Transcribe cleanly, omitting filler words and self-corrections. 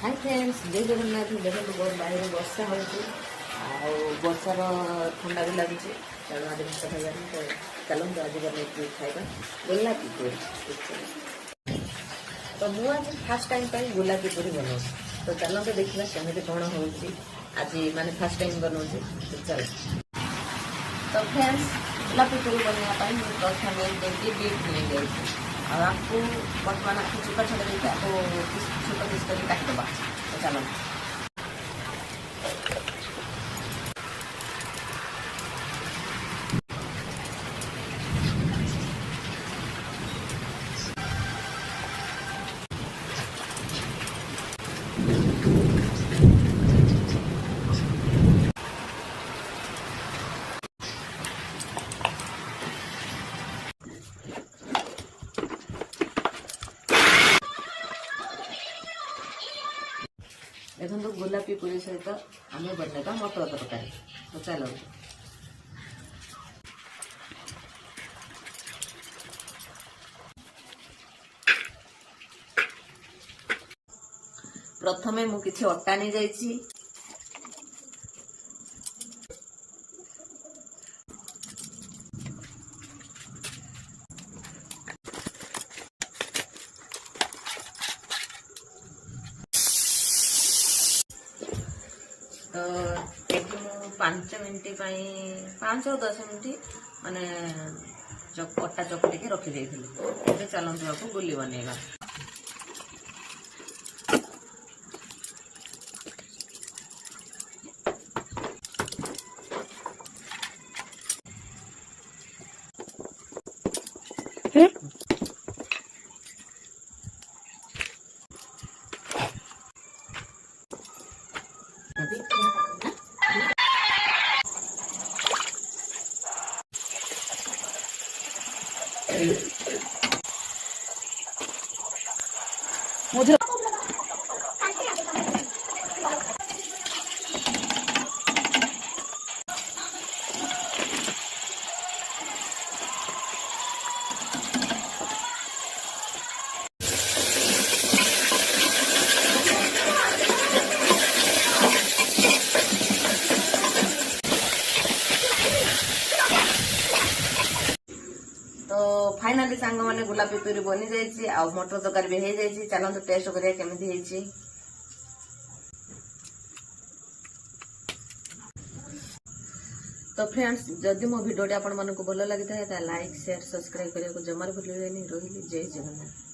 Hi friends, जय जगन्नाथ। देखो बहुत बाहर वर्षा हो वर्षार ठंडा भी लगुच तेणु आज भात खाइबा तो चलते आज बन खाइबा गोलापी पूरी। तो मुझे आज फास्ट टाइम पर गोलापी पूरी बनाऊँ तो चलते देखा केमी कौन हो आज माने फास्ट टाइम बनाऊँ तो चल। तो फ्रेंड्स गोलापी पूरी बनवाई प्रथम बीट नहीं गई आपको बर्तमान आपको छोटा छोटा देते आपको छोटा पीस करके काटदबा तो चलो। देखो गोलापी पूरी सहित आम बनवा मटर तरकारी तो चलो। प्रथमे मु किछि अटा नहीं जाइछि तो ये 5 मिनट 5 और 10 मिनट माने अटा चकटी के रखी देते चलते आपको गुली बनवा। मुझे तो फाइनाली सांग मैंने गोलापी पूरी बनी जाइए आ मटर तरकारी भी हो जाइए। चलते टेस्ट करिया केमिति ହେଇଛି। तो फ्रेंड्स जदि मो वीडियो आपण मानक भल लगी था लाइक शेयर सब्सक्राइब करने को जमार भूलिए नहीं। रही जय जगन्नाथ।